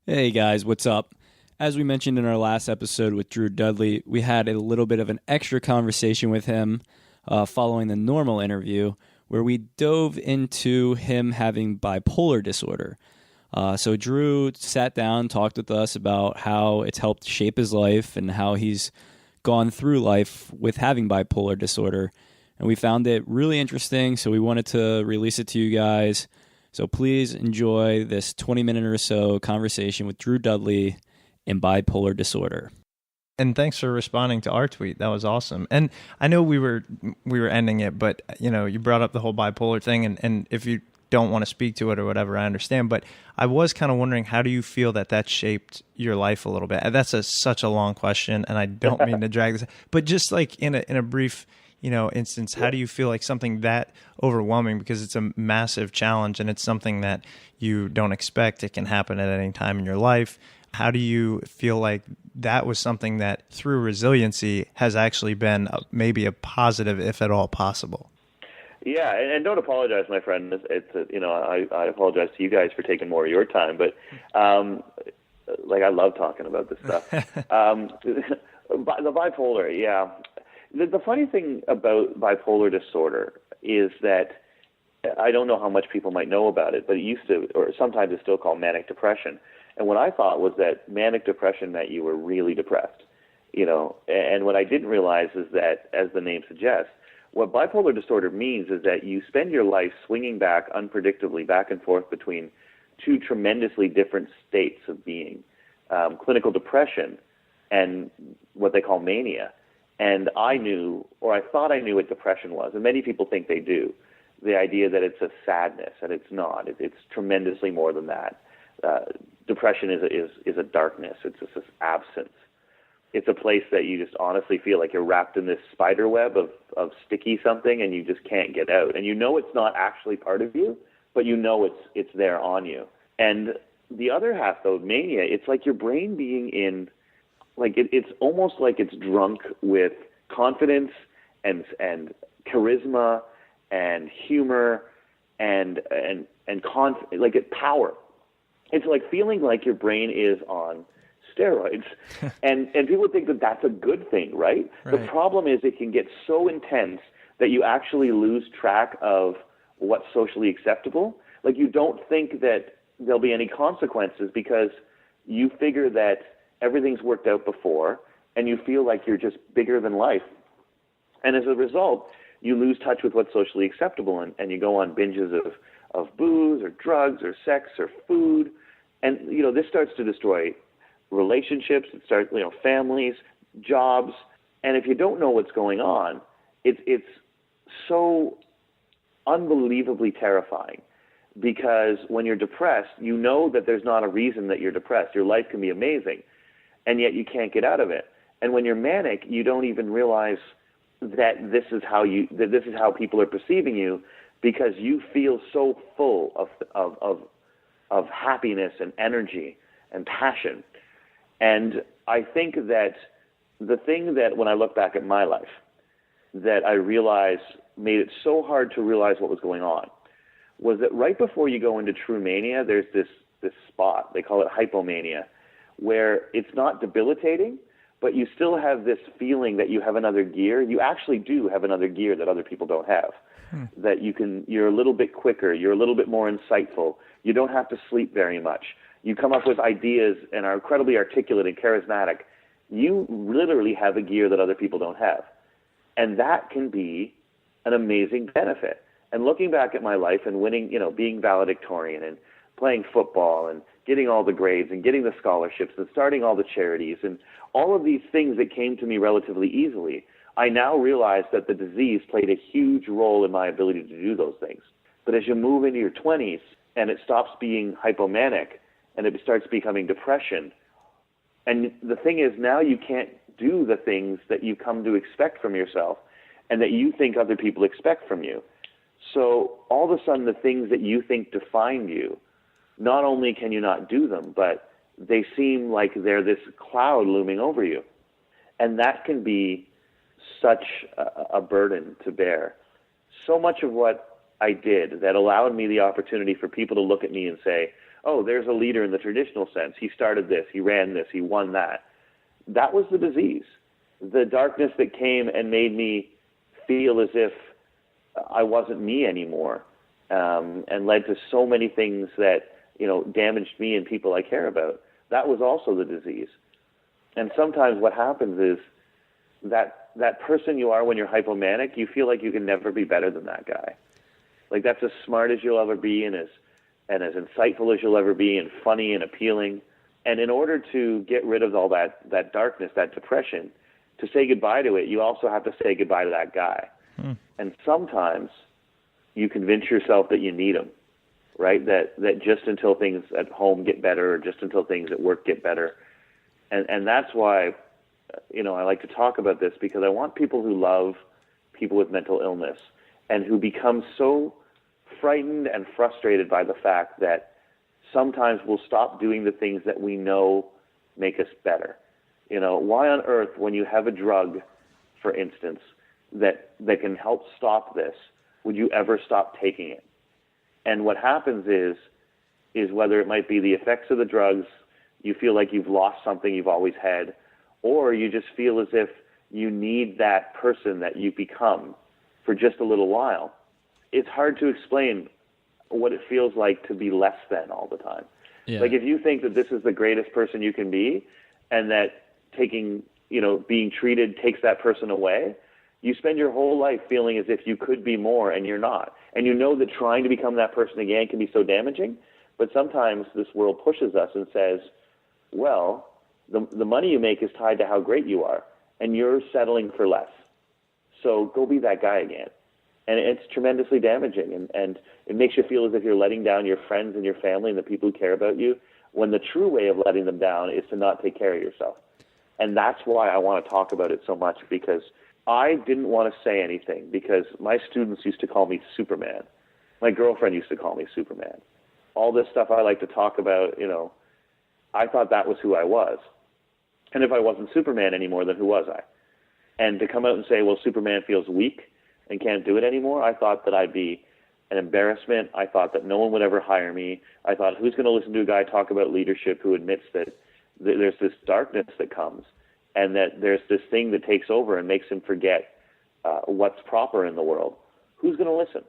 Hey guys, what's up? As we mentioned in our last episode with Drew Dudley, we had a little bit of an extra conversation with him following the normal interview where we dove into him having bipolar disorder. So Drew sat down, talked with us about how it's helped shape his life and how he's gone through life with having bipolar disorder. And we found it really interesting, so we wanted to release it to you guys. So please enjoy this 20-minute or so conversation with Drew Dudley in bipolar disorder. And thanks for responding to our tweet. That was awesome. And I know we were ending it, but you brought up the whole bipolar thing, and if you don't want to speak to it or whatever, I understand. But I was kind of wondering, how do you feel that shaped your life a little bit? That's such a long question, and I don't mean to drag this, but just like in a brief instance, how do you feel like something that overwhelming, because it's a massive challenge and it's something that you don't expect, it can happen at any time in your life. How do you feel like that was something that through resiliency has actually been maybe a positive, if at all possible? Yeah, and don't apologize, my friend. I apologize to you guys for taking more of your time, but I love talking about this stuff. The bipolar, yeah. The funny thing about bipolar disorder is that I don't know how much people might know about it, but it used to, or sometimes it's still called manic depression. And what I thought was that manic depression meant you were really depressed, and what I didn't realize is that, as the name suggests, what bipolar disorder means is that you spend your life swinging back unpredictably back and forth between two tremendously different states of being, clinical depression and what they call mania. And I knew, or I thought I knew what depression was, and many people think they do, the idea that it's a sadness, and it's not. It's tremendously more than that. Depression is a darkness. It's just this absence. It's a place that you just honestly feel like you're wrapped in this spider web of sticky something, and you just can't get out. And it's not actually part of you, but it's there on you. And the other half, though, mania, it's like your brain being in, it's almost like it's drunk with confidence and charisma and humor and power. It's like feeling like your brain is on steroids, and people think that that's a good thing, right? The problem is it can get so intense that you actually lose track of what's socially acceptable. Like, you don't think that there'll be any consequences because you figure that everything's worked out before, and you feel like you're just bigger than life. And as a result, you lose touch with what's socially acceptable, and you go on binges of booze or drugs or sex or food. And, this starts to destroy relationships. It starts, families, jobs. And if you don't know what's going on, it's so unbelievably terrifying, because when you're depressed, you know that there's not a reason that you're depressed. Your life can be amazing, and yet you can't get out of it. And when you're manic, you don't even realize that this is how people are perceiving you, because you feel so full of happiness and energy and passion. And I think that the thing that, when I look back at my life, that I realized made it so hard to realize what was going on, was that right before you go into true mania, there's this spot, they call it hypomania, where it's not debilitating, but you still have this feeling that you have another gear. You actually do have another gear that other people don't have. That you're a little bit quicker, you're a little bit more insightful, you don't have to sleep very much, you come up with ideas and are incredibly articulate and charismatic. You literally have a gear that other people don't have. And that can be an amazing benefit. And looking back at my life and winning, being valedictorian and playing football and getting all the grades and getting the scholarships and starting all the charities and all of these things that came to me relatively easily, I now realize that the disease played a huge role in my ability to do those things. But as you move into your 20s and it stops being hypomanic and it starts becoming depression, and the thing is, now you can't do the things that you come to expect from yourself and that you think other people expect from you. So all of a sudden, the things that you think define you, not only can you not do them, but they seem like they're this cloud looming over you. And that can be such a burden to bear. So much of what I did that allowed me the opportunity for people to look at me and say, oh, there's a leader in the traditional sense. He started this, he ran this, he won that. That was the disease. The darkness that came and made me feel as if I wasn't me anymore, and led to so many things that, damaged me and people I care about. That was also the disease. And sometimes what happens is that person you are when you're hypomanic, you feel like you can never be better than that guy. Like, that's as smart as you'll ever be, and as insightful as you'll ever be, and funny and appealing. And in order to get rid of all that darkness, that depression, to say goodbye to it, you also have to say goodbye to that guy. And sometimes you convince yourself that you need him, right? That just until things at home get better, or just until things at work get better. And that's why, I like to talk about this, because I want people who love people with mental illness and who become so frightened and frustrated by the fact that sometimes we'll stop doing the things that we know make us better. Why on earth, when you have a drug, for instance, that can help stop this, would you ever stop taking it? And what happens is whether it might be the effects of the drugs, you feel like you've lost something you've always had, or you just feel as if you need that person that you become for just a little while. It's hard to explain what it feels like to be less than all the time. Yeah. Like, if you think that this is the greatest person you can be, and that being treated takes that person away, you spend your whole life feeling as if you could be more and you're not. And you know that trying to become that person again can be so damaging, but sometimes this world pushes us and says, well, the money you make is tied to how great you are, and you're settling for less. So go be that guy again. And it's tremendously damaging, and it makes you feel as if you're letting down your friends and your family and the people who care about you, when the true way of letting them down is to not take care of yourself. And that's why I want to talk about it so much, because I didn't want to say anything, because my students used to call me Superman. My girlfriend used to call me Superman. All this stuff I like to talk about, I thought that was who I was. And if I wasn't Superman anymore, then who was I? And to come out and say, well, Superman feels weak and can't do it anymore, I thought that I'd be an embarrassment. I thought that no one would ever hire me. I thought, who's going to listen to a guy talk about leadership who admits that there's this darkness that comes, and that there's this thing that takes over and makes him forget what's proper in the world? Who's going to listen?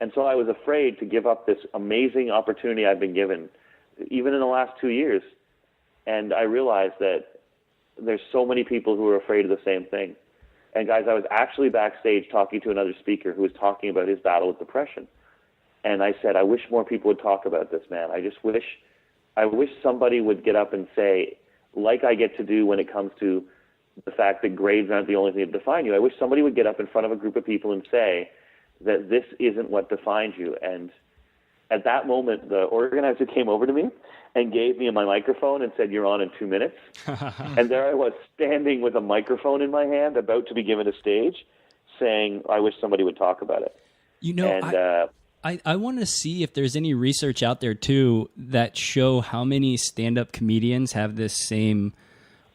And so I was afraid to give up this amazing opportunity I've been given, even in the last 2 years. And I realized that there's so many people who are afraid of the same thing. And guys, I was actually backstage talking to another speaker who was talking about his battle with depression. And I said, I wish more people would talk about this, man. I wish somebody would get up and say, like I get to do when it comes to the fact that grades aren't the only thing that define you, I wish somebody would get up in front of a group of people and say that this isn't what defines you. And at that moment, the organizer came over to me and gave me my microphone and said, you're on in 2 minutes. And there I was, standing with a microphone in my hand, about to be given a stage, saying, I wish somebody would talk about it. I want to see if there's any research out there, too, that show how many stand-up comedians have this same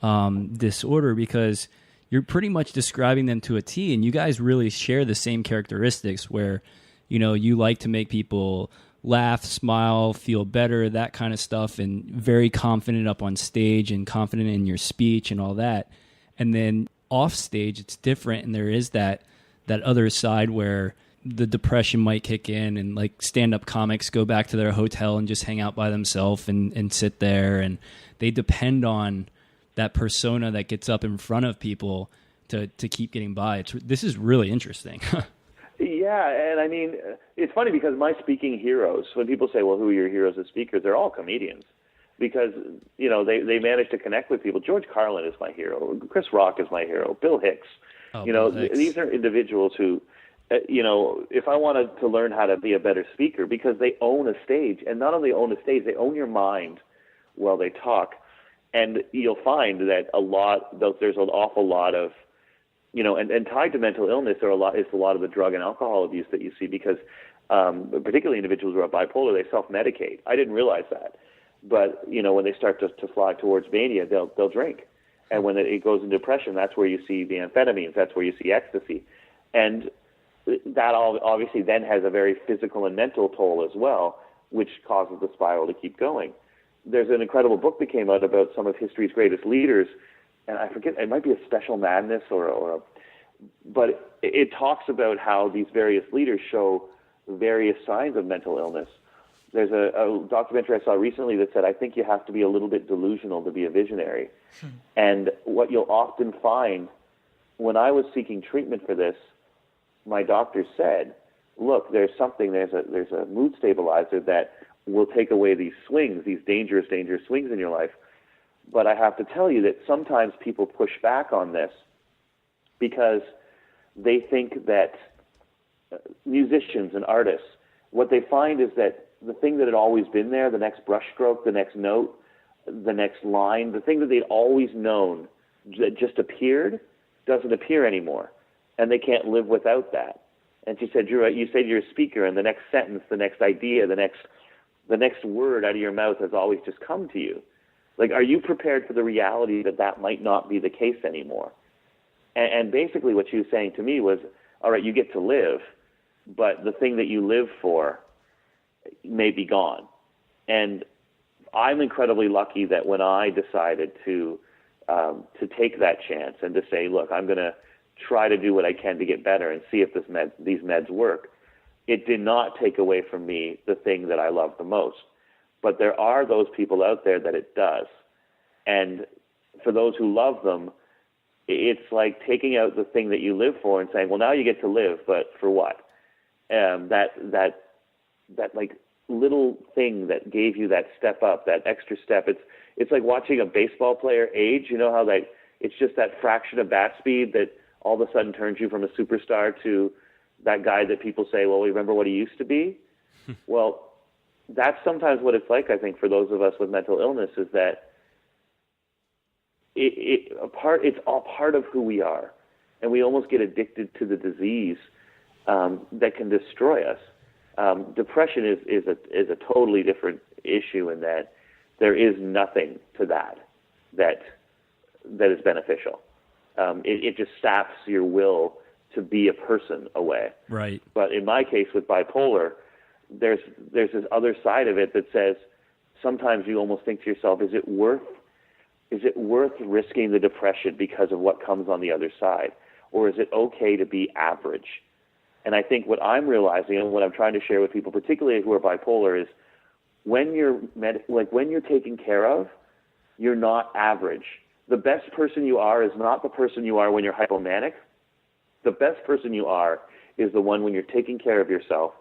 disorder, because you're pretty much describing them to a T, and you guys really share the same characteristics where, you like to make people laugh, smile, feel better, that kind of stuff, and very confident up on stage and confident in your speech and all that. And then off stage, it's different, and there is that other side where the depression might kick in, and like stand-up comics go back to their hotel and just hang out by themselves and sit there, and they depend on that persona that gets up in front of people to keep getting by. This is really interesting. Yeah, and I mean, it's funny because my speaking heroes, when people say, well, who are your heroes as speakers, they're all comedians, because, they manage to connect with people. George Carlin is my hero. Chris Rock is my hero. Bill Hicks. Bill Hicks. These are individuals who, if I wanted to learn how to be a better speaker, because they own a stage, and not only own a stage, they own your mind while they talk. And you'll find that there's an awful lot of, and tied to mental illness, is a lot of the drug and alcohol abuse that you see, because particularly individuals who are bipolar, they self-medicate. I didn't realize that. But, when they start to fly towards mania, they'll drink. And when it goes into depression, that's where you see the amphetamines, that's where you see ecstasy. And that obviously then has a very physical and mental toll as well. which causes the spiral to keep going. There's an incredible book that came out about some of history's greatest leaders, and I forget, it might be a Special Madness but it talks about how these various leaders show various signs of mental illness. There's a documentary I saw recently that said, I think you have to be a little bit delusional to be a visionary. And what you'll often find, when I was seeking treatment for this, my doctor said, look, there's a mood stabilizer that will take away these swings, these dangerous swings in your life. But I have to tell you that sometimes people push back on this because they think that musicians and artists, what they find is that the thing that had always been there, the next brushstroke, the next note, the next line, the thing that they'd always known that just appeared, doesn't appear anymore. And they can't live without that. And she said, Drew, you say you're a speaker, and the next sentence, the next idea, the next word out of your mouth has always just come to you. Like, are you prepared for the reality that might not be the case anymore? And basically what she was saying to me was, all right, you get to live, but the thing that you live for may be gone. And I'm incredibly lucky that when I decided to take that chance and to say, look, I'm going to try to do what I can to get better and see if these meds work, it did not take away from me the thing that I love the most. But there are those people out there that it does. And for those who love them, it's like taking out the thing that you live for and saying, well, now you get to live, but for what? That like little thing that gave you that step up, that extra step. It's like watching a baseball player age. You know how it's just that fraction of bat speed that all of a sudden turns you from a superstar to that guy that people say, well, remember what he used to be? Well, that's sometimes what it's like, I think, for those of us with mental illness, is that it's all part of who we are. And we almost get addicted to the disease that can destroy us. Depression is a totally different issue in that there is nothing to that is beneficial. It just saps your will to be a person away. Right. But in my case with bipolar, there's this other side of it that says sometimes you almost think to yourself, is it worth risking the depression because of what comes on the other side? Or is it okay to be average? And I think what I'm realizing and what I'm trying to share with people, particularly who are bipolar, is when you're taken care of, you're not average. The best person you are is not the person you are when you're hypomanic. The best person you are is the one when you're taking care of yourself,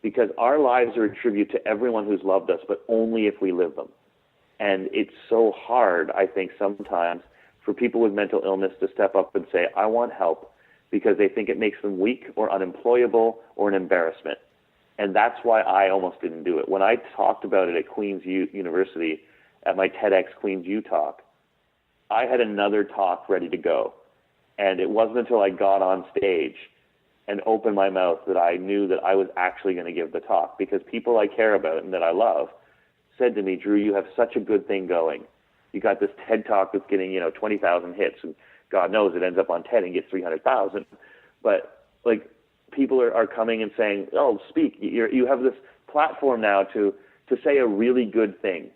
because our lives are a tribute to everyone who's loved us, but only if we live them. And it's so hard, I think, sometimes for people with mental illness to step up and say, I want help, because they think it makes them weak or unemployable or an embarrassment. And that's why I almost didn't do it. When I talked about it at Queen's University, at my TEDx Queen's U talk, I had another talk ready to go. And it wasn't until I got on stage and opened my mouth that I knew that I was actually going to give the talk, because people I care about and that I love said to me, Drew, you have such a good thing going. You got this TED Talk that's getting, 20,000 hits, and God knows it ends up on TED and gets 300,000. But like, people are coming and saying, oh, speak. You have this platform now to say a really good thing.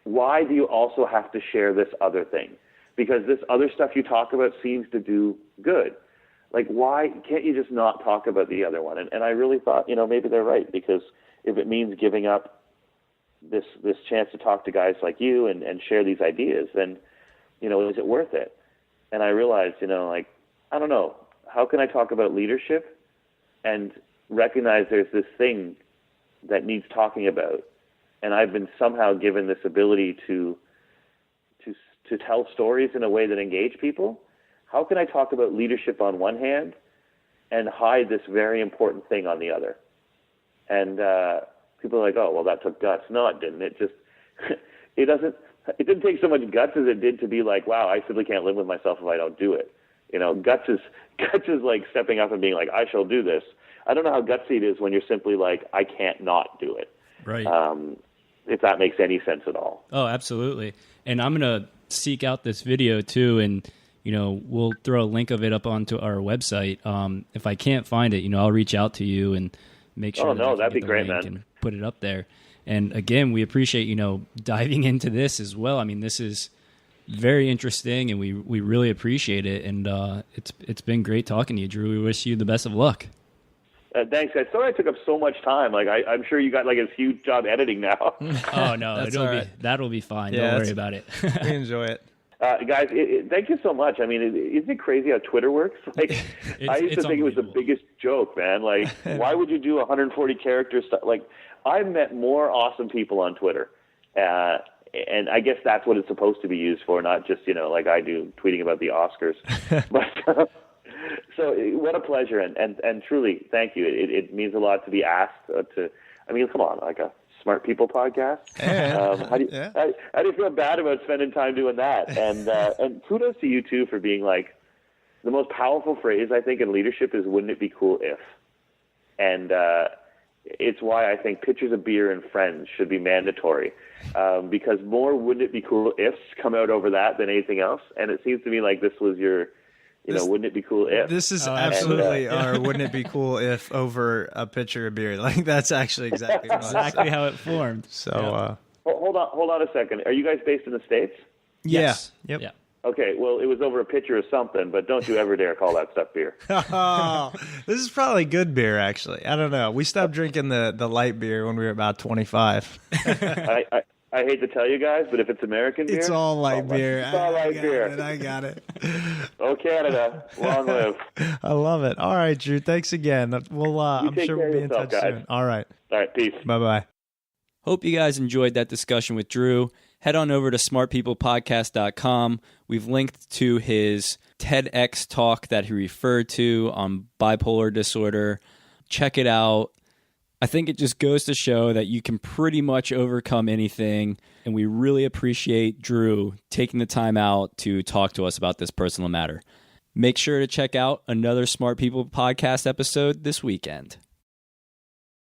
Why do you also have to share this other thing? Because this other stuff you talk about seems to do good. Like, why can't you just not talk about the other one? And I really thought, maybe they're right, because if it means giving up this chance to talk to guys like you and share these ideas, then, is it worth it? And I realized, I don't know, how can I talk about leadership and recognize there's this thing that needs talking about? And I've been somehow given this ability to tell stories in a way that engage people. How can I talk about leadership on one hand and hide this very important thing on the other? And people are like, oh, well, that took guts. No, it didn't. It just, it didn't take so much guts as it did to be like, wow, I simply can't live with myself if I don't do it. Guts is like stepping up and being like, I shall do this. I don't know how gutsy it is when you're simply like, I can't not do it. Right. If that makes any sense at all. Oh, absolutely. And I'm going to seek out this video too, and we'll throw a link of it up onto our website. If I can't find it, I'll reach out to you and make sure. Oh no, that'd be great, man. And put it up there. And again, we appreciate, diving into this as well. I mean, this is very interesting, and we really appreciate it. And it's been great talking to you, Drew. We wish you the best of luck. Thanks, guys. Sorry I took up so much time. Like I'm sure you got like a huge job editing now. Oh no, that'll be fine. Yeah, don't worry about it. We enjoy it. Guys, thank you so much. I mean, isn't it crazy how Twitter works? Like, I used to think it was the biggest joke, man. Like, why would you do 140 characters? Like, I've met more awesome people on Twitter, and I guess that's what it's supposed to be used for, not just like I do tweeting about the Oscars. But so, what a pleasure, and truly, thank you. It means a lot to be asked to. I mean, come on, like a Smart People podcast. How do you feel bad about spending time doing that? And kudos to you too for being like, the most powerful phrase I think in leadership is "Wouldn't it be cool if?" And it's why I think pictures of beer and friends should be mandatory, because more "Wouldn't it be cool ifs" come out over that than anything else. And it seems to me like this was your. Wouldn't it be cool if? This is absolutely our wouldn't it be cool if over a pitcher of beer. Like, that's actually exactly how it formed. So, hold on a second. Are you guys based in the States? Yes. Yeah. Yep. Yeah. Okay, well, it was over a pitcher of something, but don't you ever dare call that stuff beer. Oh, this is probably good beer, actually. I don't know. We stopped drinking the light beer when we were about 25. I hate to tell you guys, but if it's American beer, it's all light beer. It's all light beer. I got it. Oh, Canada, long live! I love it. All right, Drew. Thanks again. Well, I'm sure we'll be in touch soon. All right. All right. Peace. Bye. Hope you guys enjoyed that discussion with Drew. Head on over to smartpeoplepodcast.com. We've linked to his TEDx talk that he referred to on bipolar disorder. Check it out. I think it just goes to show that you can pretty much overcome anything, and we really appreciate Drew taking the time out to talk to us about this personal matter. Make sure to check out another Smart People podcast episode this weekend.